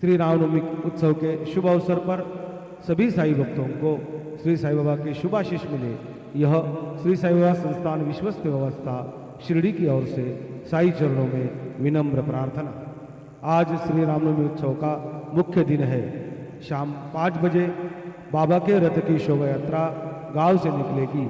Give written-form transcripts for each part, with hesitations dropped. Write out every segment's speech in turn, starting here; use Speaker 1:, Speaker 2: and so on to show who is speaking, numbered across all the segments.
Speaker 1: श्री रामनवमी उत्सव के शुभ अवसर पर सभी साई भक्तों को श्री साई बाबा के शुभ आशीष मिले, यह श्री साई बाबा संस्थान विश्वस्त व्यवस्था शिरडी की ओर से साई चरणों में विनम्र प्रार्थना। आज श्री रामनवमी उत्सव का मुख्य दिन है। शाम 5 बजे बाबा के रथ की शोभा यात्रा गांव से निकलेगी।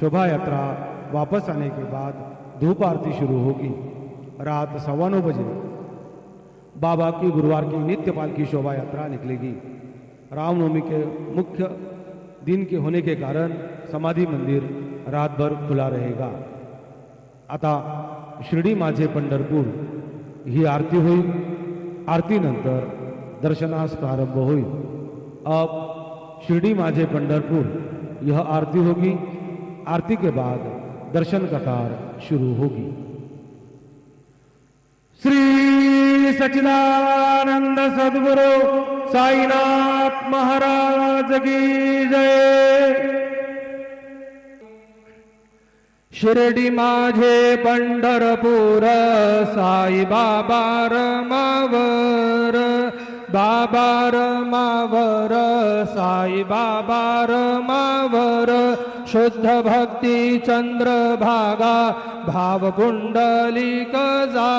Speaker 1: शोभा यात्रा वापस आने के बाद धूप आरती शुरू होगी। रात 9:15 बजे बाबा की गुरुवार की नित्य पालकी शोभा यात्रा निकलेगी। रामनवमी के मुख्य दिन के होने के कारण समाधि मंदिर रात भर खुला रहेगा। आता शिर्डी माझे पंढरपूर ही आरती होईल। आरतीनंतर दर्शनास प्रारंभ होईल। अब शिर्डी माझे पंढरपूर यह आरती होगी। आरती के बाद दर्शन कतार शुरू होगी। श्री सच्चिदानंद सद्गुरु साईनाथ महाराज की जय।
Speaker 2: शिर्डी माझे पंढरपूर साई बाबा रमावर, बाबा रमावर साई बाबा रमावर। शुद्ध भक्ती चंद्रभागा भाव पुंडलिक जा।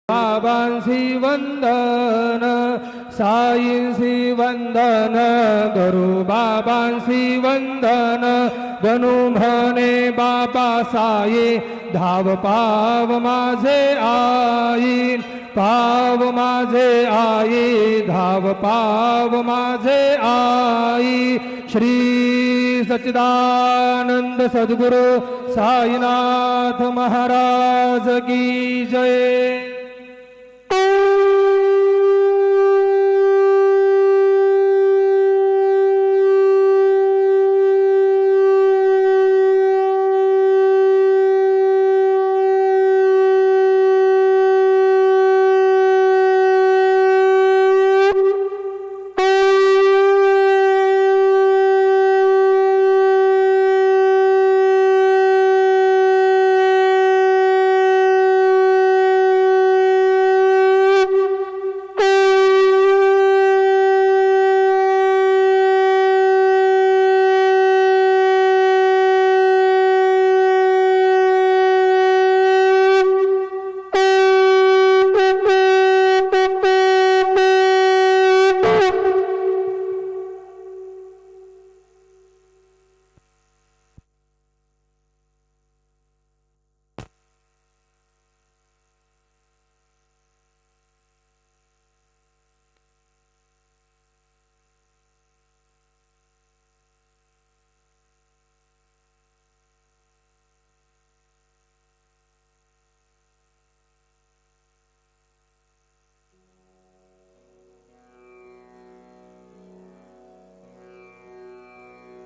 Speaker 2: बाबांसी वंदन साईंसी वंदन, गुरु बाबांसी वंदन। बनू म्हणे बाबा साई धाव पाव माझे आई, पाव माझे आई धाव पाव माझे आई। श्री सच्चिदानंद सद्गुरु साईनाथ महाराज की जय।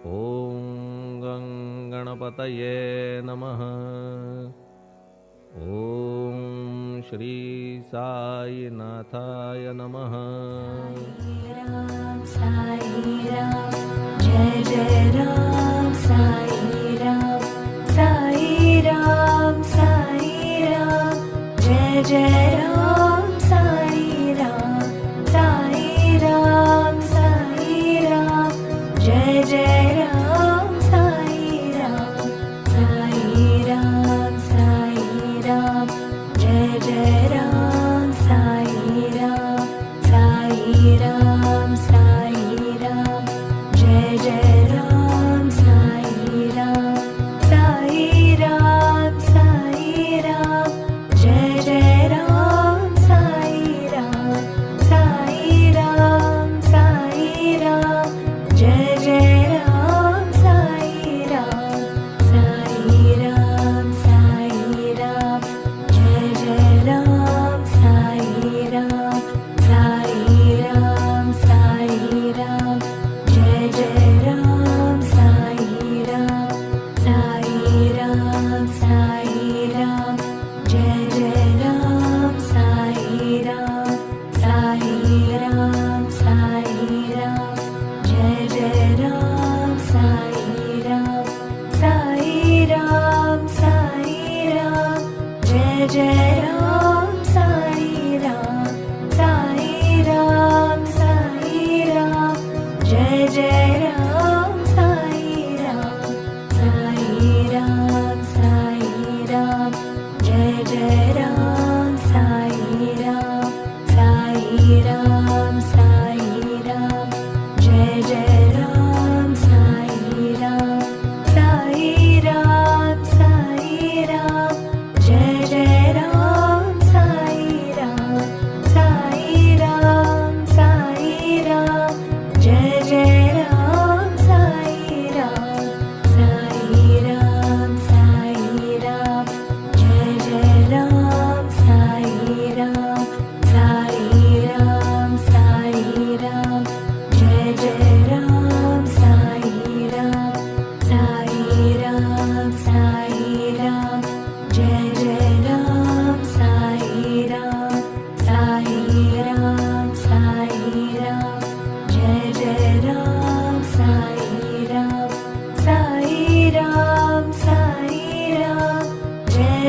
Speaker 3: ओम गणपतये नमः। ओम श्री साईनाथाय नमः।
Speaker 4: साई राम जय जय राम साई राम, साई राम साई राम जय जय राम साई राम, साई राम साई राम जय जय राम साई राम, साई राम साई राम जय जय राम साई राम, साई राम साई राम जय जय राम साई राम, साई राम साई राम जय जय राम साई राम, साई राम साई राम जय जय राम साई राम, साई राम साई राम जय जय राम साई राम, साई राम साई राम जय जय राम साई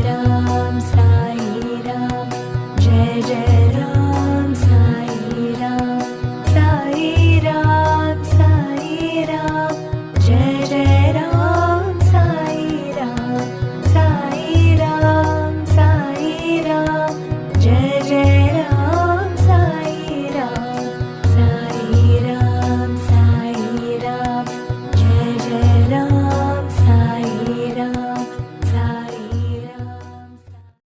Speaker 4: राम साई राम जय जय